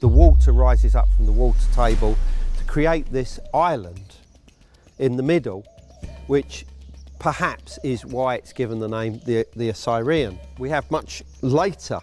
the water rises up from the water table to create this island in the middle, which perhaps is why it's given the name the Osireion. We have much later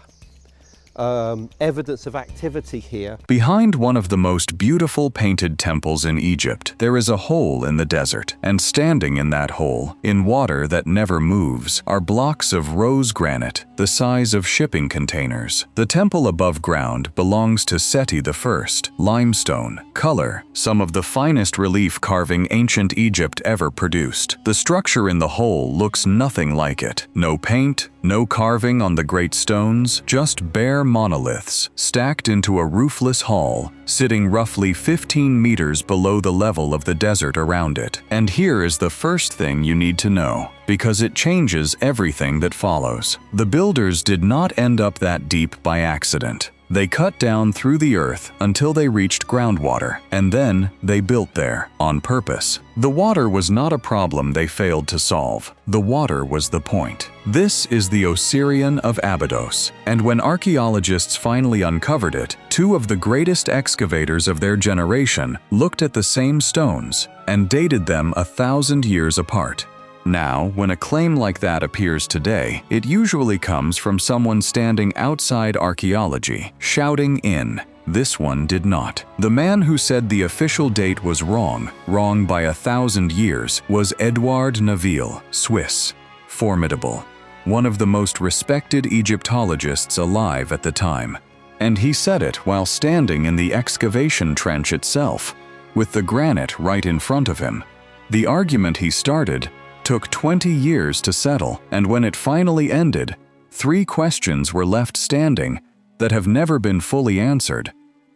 evidence of activity here. Behind one of the most beautiful painted temples in Egypt, there is a hole in the desert, and standing in that hole, in water that never moves, are blocks of rose granite, the size of shipping containers. The temple above ground belongs to Seti I, limestone, color, some of the finest relief carving ancient Egypt ever produced. The structure in the hole looks nothing like it. No paint, no carving on the great stones, just bare monoliths stacked into a roofless hall, sitting roughly 15 meters below the level of the desert around it. And here is the first thing you need to know, because it changes everything that follows. The builders did not end up that deep by accident. They cut down through the earth until they reached groundwater, and then they built there, on purpose. The water was not a problem they failed to solve. The water was the point. This is the Osirion of Abydos, and when archaeologists finally uncovered it, two of the greatest excavators of their generation looked at the same stones and dated them 1,000 years apart. Now, when a claim like that appears today, it usually comes from someone standing outside archaeology, shouting in. This one did not. The man who said the official date was wrong by 1,000 years, was Edouard Naville, Swiss. Formidable. One of the most respected Egyptologists alive at the time. And he said it while standing in the excavation trench itself, with the granite right in front of him. The argument he started took 20 years to settle, and when it finally ended, 3 questions were left standing that have never been fully answered.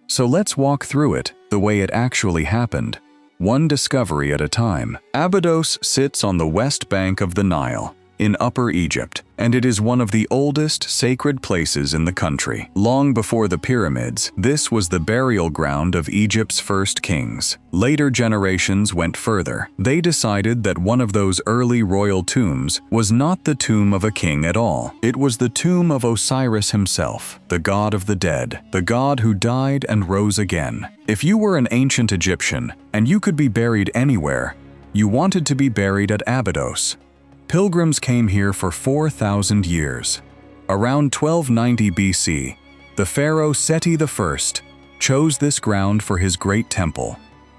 So let's walk through it the way it actually happened, one discovery at a time. Abydos sits on the west bank of the Nile, in Upper Egypt, and it is one of the oldest sacred places in the country. Long before the pyramids, this was the burial ground of Egypt's first kings. Later generations went further. They decided that one of those early royal tombs was not the tomb of a king at all. It was the tomb of Osiris himself, the god of the dead, the god who died and rose again. If you were an ancient Egyptian and you could be buried anywhere, you wanted to be buried at Abydos. Pilgrims came here for 4,000 years. Around 1290 BC, the pharaoh Seti I chose this ground for his great temple.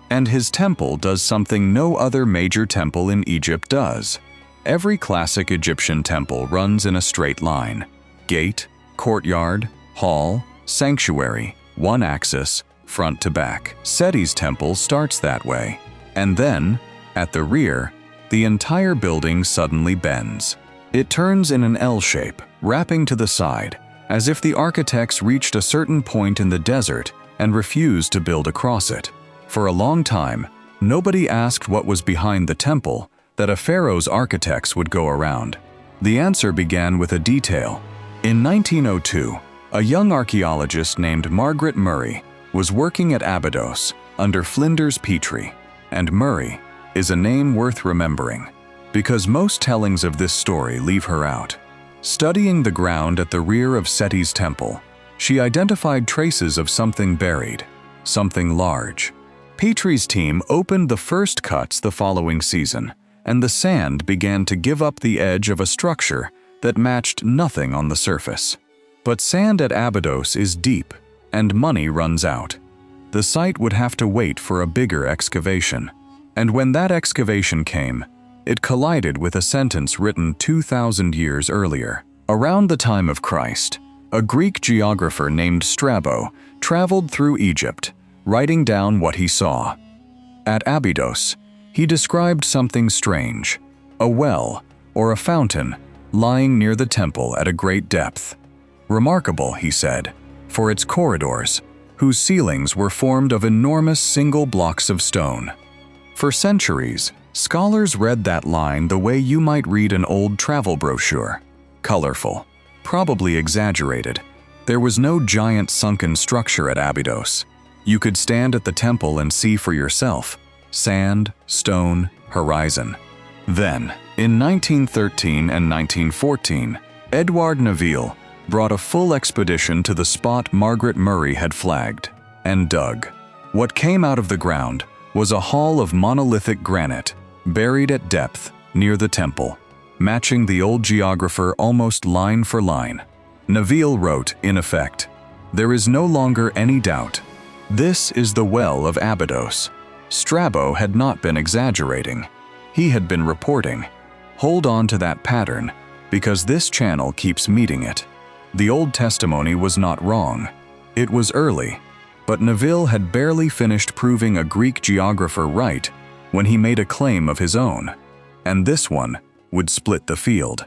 And his temple does something no other major temple in Egypt does. Every classic Egyptian temple runs in a straight line. Gate, courtyard, hall, sanctuary, one axis, front to back. Seti's temple starts that way. And then, at the rear, the entire building suddenly bends. It turns in an L shape, wrapping to the side, as if the architects reached a certain point in the desert and refused to build across it. For a long time, nobody asked what was behind the temple that a pharaoh's architects would go around. The answer began with a detail. In 1902, a young archaeologist named Margaret Murray was working at Abydos under Flinders Petrie, and Murray is a name worth remembering, because most tellings of this story leave her out. Studying the ground at the rear of Seti's temple, she identified traces of something buried, something large. Petrie's team opened the first cuts the following season, and the sand began to give up the edge of a structure that matched nothing on the surface. But sand at Abydos is deep, and money runs out. The site would have to wait for a bigger excavation. And when that excavation came, it collided with a sentence written 2,000 years earlier. Around the time of Christ, a Greek geographer named Strabo traveled through Egypt, writing down what he saw. At Abydos, he described something strange, a well or a fountain lying near the temple at a great depth. Remarkable, he said, for its corridors, whose ceilings were formed of enormous single blocks of stone. For centuries, scholars read that line the way you might read an old travel brochure. Colorful, probably exaggerated. There was no giant sunken structure at Abydos. You could stand at the temple and see for yourself. Sand, stone, horizon. Then, in 1913 and 1914, Edouard Naville brought a full expedition to the spot Margaret Murray had flagged. and dug. What came out of the ground was a hall of monolithic granite, buried at depth near the temple, matching the old geographer almost line for line. Naville wrote, in effect, "There is no longer any doubt. This is the well of Abydos." Strabo had not been exaggerating. He had been reporting. Hold on to that pattern, because this channel keeps meeting it. The Old testimony was not wrong. It was early, but Naville had barely finished proving a Greek geographer right when he made a claim of his own, and this one would split the field.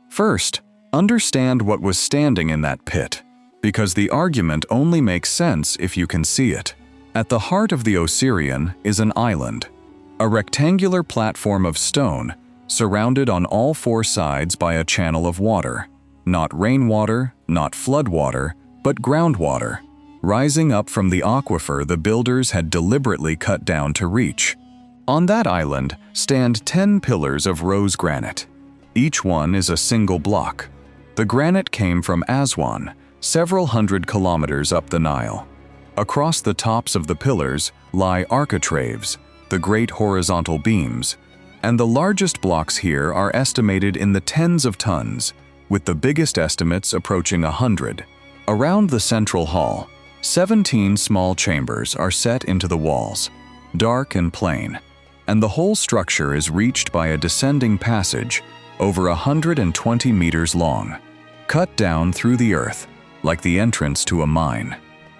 First, understand what was standing in that pit, because the argument only makes sense if you can see it. At the heart of the Osirion is an island, a rectangular platform of stone surrounded on all four sides by a channel of water. Not rainwater, not floodwater, but groundwater, rising up from the aquifer the builders had deliberately cut down to reach. On that island stand 10 pillars of rose granite. Each one is a single block. The granite came from Aswan, several hundred kilometers up the Nile. Across the tops of the pillars lie architraves, the great horizontal beams, and the largest blocks here are estimated in the tens of tons, with the biggest estimates approaching 100. Around the central hall, 17 small chambers are set into the walls, dark and plain, and the whole structure is reached by a descending passage over 120 meters long, cut down through the earth like the entrance to a mine.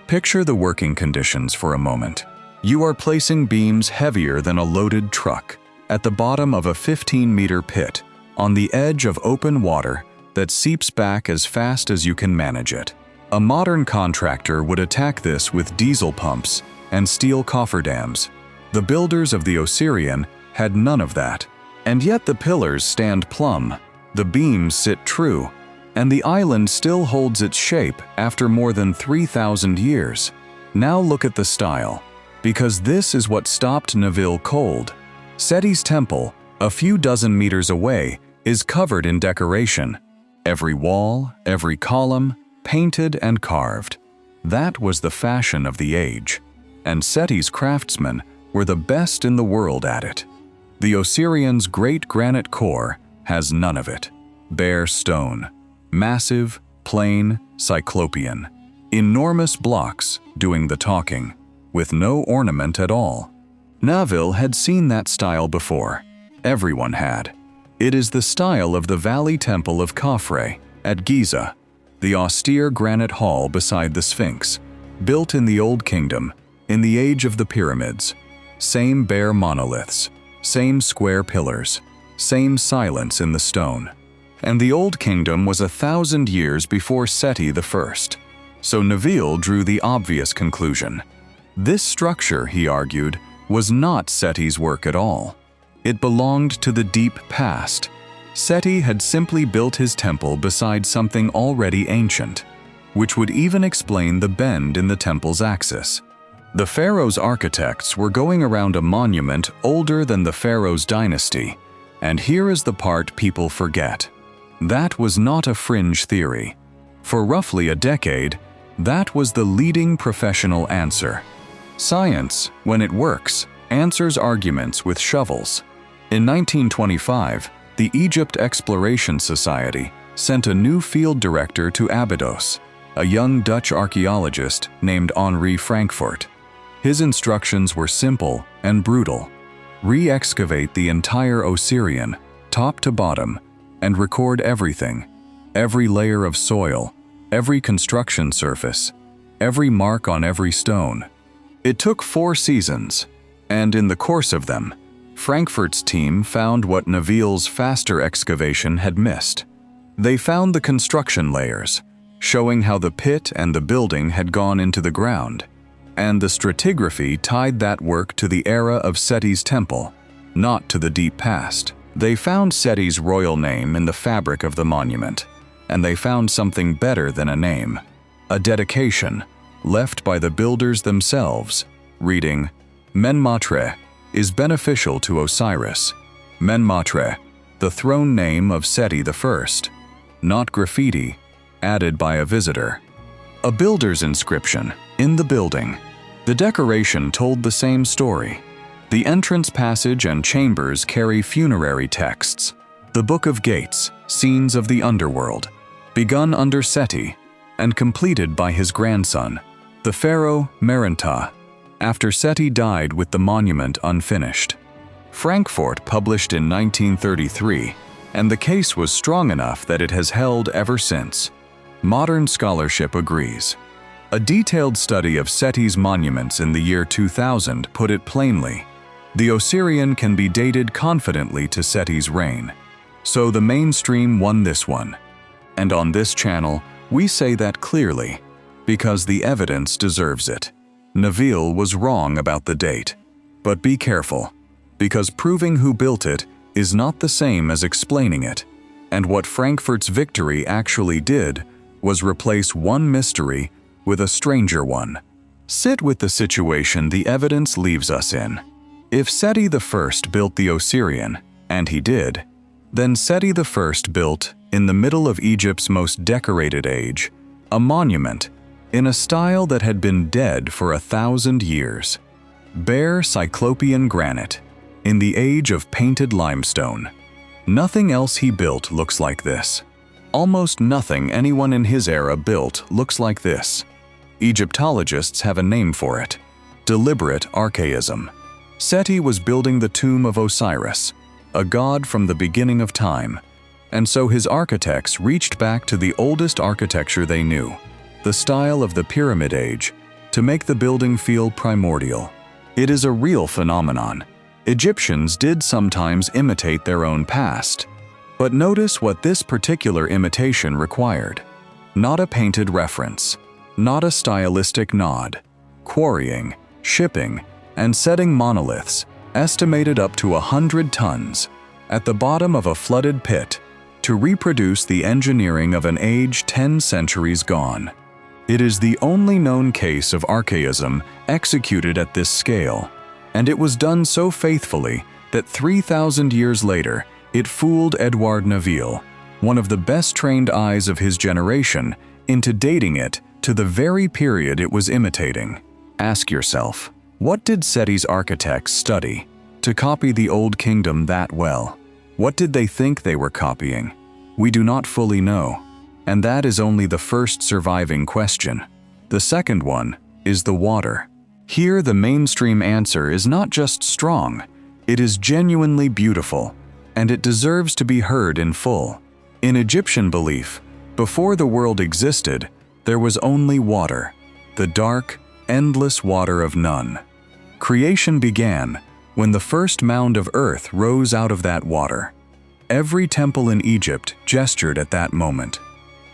Picture the working conditions for a moment. You are placing beams heavier than a loaded truck at the bottom of a 15-meter pit on the edge of open water that seeps back as fast as you can manage it. A modern contractor would attack this with diesel pumps and steel cofferdams. The builders of the Osirion had none of that, and yet the pillars stand plumb, the beams sit true, and the island still holds its shape after more than 3,000 years. Now look at the style, because this is what stopped Naville cold. Seti's temple, a few dozen meters away, is covered in decoration. Every wall, every column, painted and carved. That was the fashion of the age, and Seti's craftsmen were the best in the world at it. The Osirion's great granite core has none of it. Bare stone, massive, plain, cyclopean. Enormous blocks doing the talking, with no ornament at all. Naville had seen that style before. Everyone had. It is the style of the Valley Temple of Khafre at Giza, the austere granite hall beside the Sphinx, built in the Old Kingdom, in the age of the pyramids. Same bare monoliths, same square pillars, same silence in the stone. And the Old Kingdom was 1,000 years before Seti I. So Naville drew the obvious conclusion. This structure, he argued, was not Seti's work at all. It belonged to the deep past. Seti had simply built his temple beside something already ancient, which would even explain the bend in the temple's axis. The pharaoh's architects were going around a monument older than the pharaoh's dynasty, and here is the part people forget. That was not a fringe theory. For roughly a decade, that was the leading professional answer. Science, when it works, answers arguments with shovels. In 1925, the Egypt Exploration Society sent a new field director to Abydos, a young Dutch archaeologist named Henri Frankfort. His instructions were simple and brutal. Re-excavate the entire Osirion, top to bottom, and record everything, every layer of soil, every construction surface, every mark on every stone. It took 4 seasons, and in the course of them, Frankfort's team found what Naville's faster excavation had missed. They found the construction layers, showing how the pit and the building had gone into the ground, and the stratigraphy tied that work to the era of Seti's temple, not to the deep past. They found Seti's royal name in the fabric of the monument, and they found something better than a name, a dedication left by the builders themselves, reading, Menmatre is beneficial to Osiris. Menmatre, the throne name of Seti I, not graffiti, added by a visitor. A builder's inscription, in the building, The decoration told the same story. The entrance passage and chambers carry funerary texts. The Book of Gates, scenes of the underworld, begun under Seti and completed by his grandson, the pharaoh Merentah, after Seti died with the monument unfinished. Frankfort published in 1933, and the case was strong enough that it has held ever since. Modern scholarship agrees. A detailed study of Seti's monuments in the year 2000 put it plainly. The Osirion can be dated confidently to Seti's reign. So the mainstream won this one. And on this channel, we say that clearly, because the evidence deserves it. Naville was wrong about the date. But be careful, because proving who built it is not the same as explaining it. And what Frankfort's victory actually did was replace one mystery with a stranger one. Sit with the situation the evidence leaves us in. If Seti I built the Osirion, and he did, then Seti I built, in the middle of Egypt's most decorated age, a monument in a style that had been dead for 1,000 years. Bare Cyclopean granite, in the age of painted limestone. Nothing else he built looks like this. Almost nothing anyone in his era built looks like this. Egyptologists have a name for it: deliberate archaism. Seti was building the tomb of Osiris, a god from the beginning of time, and so his architects reached back to the oldest architecture they knew, the style of the Pyramid Age, to make the building feel primordial. It is a real phenomenon. Egyptians did sometimes imitate their own past. But notice what this particular imitation required. Not a painted reference, not a stylistic nod. Quarrying, shipping, and setting monoliths, estimated up to 100 tons, at the bottom of a flooded pit, to reproduce the engineering of an age 10 centuries gone. It is the only known case of archaism executed at this scale, and it was done so faithfully that 3,000 years later, it fooled Edouard Naville, one of the best-trained eyes of his generation, into dating it to the very period it was imitating. Ask yourself, what did Seti's architects study to copy the Old Kingdom that well? What did they think they were copying? We do not fully know, and that is only the first surviving question. The second one is the water. Here the mainstream answer is not just strong, it is genuinely beautiful, and it deserves to be heard in full. In Egyptian belief, before the world existed, there was only water, the dark, endless water of none. Creation began when the first mound of earth rose out of that water. Every temple in Egypt gestured at that moment.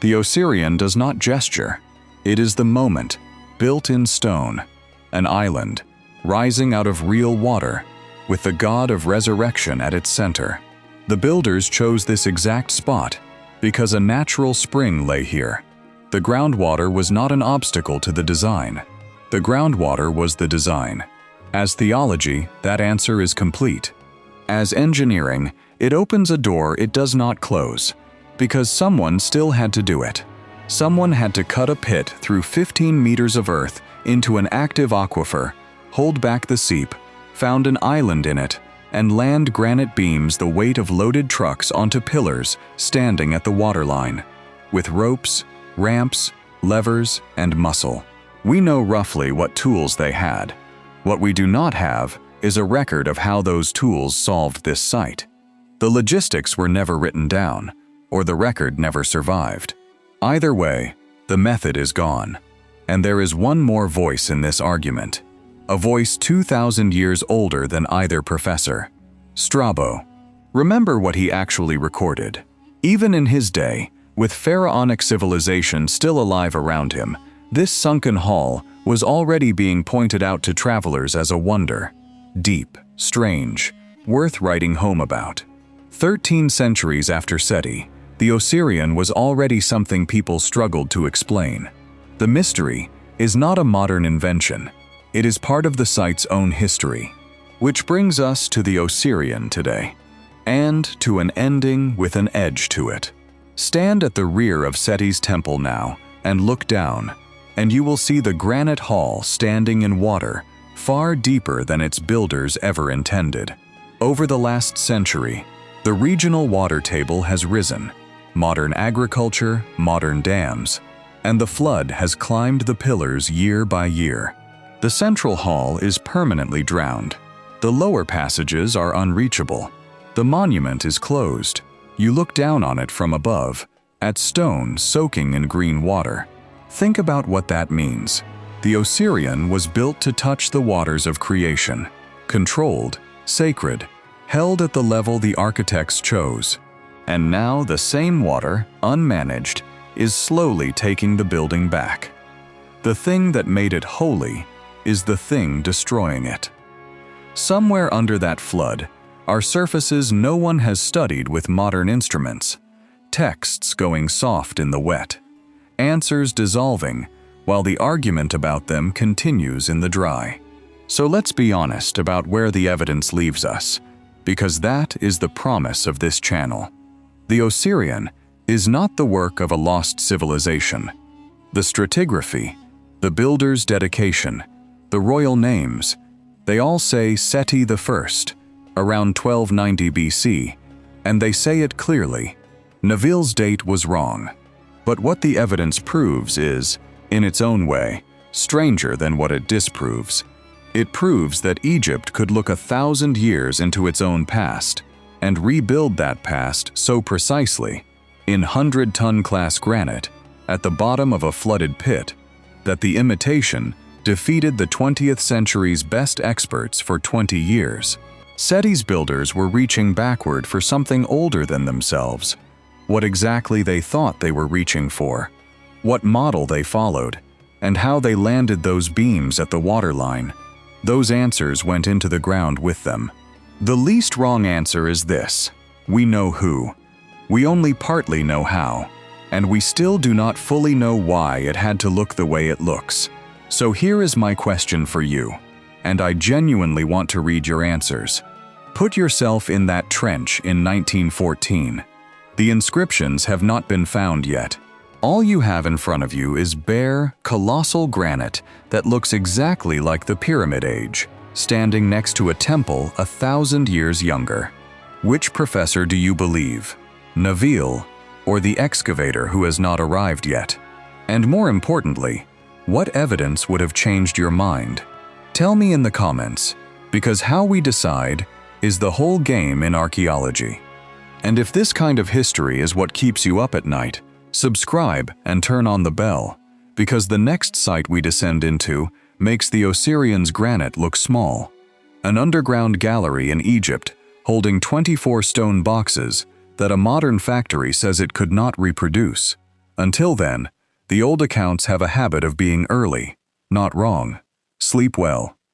The Osirion does not gesture. It is the moment, built in stone, an island, rising out of real water, with the god of resurrection at its center. The builders chose this exact spot because a natural spring lay here. The groundwater was not an obstacle to the design. The groundwater was the design. As theology, that answer is complete. As engineering, it opens a door it does not close, because someone still had to do it. Someone had to cut a pit through 15 meters of earth into an active aquifer, hold back the seep, found an island in it, and land granite beams the weight of loaded trucks onto pillars standing at the waterline, with ropes, ramps, levers, and muscle. We know roughly what tools they had. What we do not have is a record of how those tools solved this site. The logistics were never written down, or the record never survived. Either way, the method is gone. And there is one more voice in this argument. A voice 2,000 years older than either professor. Strabo. Remember what he actually recorded. Even in his day, with pharaonic civilization still alive around him, this sunken hall was already being pointed out to travelers as a wonder. Deep, strange, worth writing home about. 13 centuries after Seti, the Osirion was already something people struggled to explain. The mystery is not a modern invention. It is part of the site's own history. Which brings us to the Osirion today, and to an ending with an edge to it. Stand at the rear of Seti's temple now and look down. and you will see the granite hall standing in water far deeper than its builders ever intended. Over the last century, the regional water table has risen, modern agriculture, modern dams, and the flood has climbed the pillars year by year. The central hall is permanently drowned. The lower passages are unreachable. The monument is closed. You look down on it from above, at stone soaking in green water. Think about what that means. The Osirion was built to touch the waters of creation, controlled, sacred, held at the level the architects chose. And now the same water, unmanaged, is slowly taking the building back. The thing that made it holy is the thing destroying it. Somewhere under that flood are surfaces no one has studied with modern instruments, texts going soft in the wet, answers dissolving while the argument about them continues in the dry. So let's be honest about where the evidence leaves us, because that is the promise of this channel. The Osirion is not the work of a lost civilization. The stratigraphy, the builder's dedication, the royal names, they all say Seti I, around 1290 BC, and they say it clearly. Naville's date was wrong. But what the evidence proves is, in its own way, stranger than what it disproves. It proves that Egypt could look 1,000 years into its own past and rebuild that past so precisely, in 100-ton class granite, at the bottom of a flooded pit, that the imitation defeated the 20th century's best experts for 20 years. Seti's builders were reaching backward for something older than themselves. What exactly they thought they were reaching for, what model they followed, and how they landed those beams at the waterline. Those answers went into the ground with them. The least wrong answer is this: we know who. We only partly know how, and we still do not fully know why it had to look the way it looks. So here is my question for you, and I genuinely want to read your answers. Put yourself in that trench in 1914. The inscriptions have not been found yet. All you have in front of you is bare, colossal granite that looks exactly like the Pyramid Age, standing next to a temple 1,000 years younger. Which professor do you believe? Naville, or the excavator who has not arrived yet? And more importantly, what evidence would have changed your mind? Tell me in the comments, because how we decide is the whole game in archaeology. And if this kind of history is what keeps you up at night, subscribe and turn on the bell, because the next site we descend into makes the Osirion's granite look small. An underground gallery in Egypt holding 24 stone boxes that a modern factory says it could not reproduce. Until then, the old accounts have a habit of being early, not wrong. Sleep well.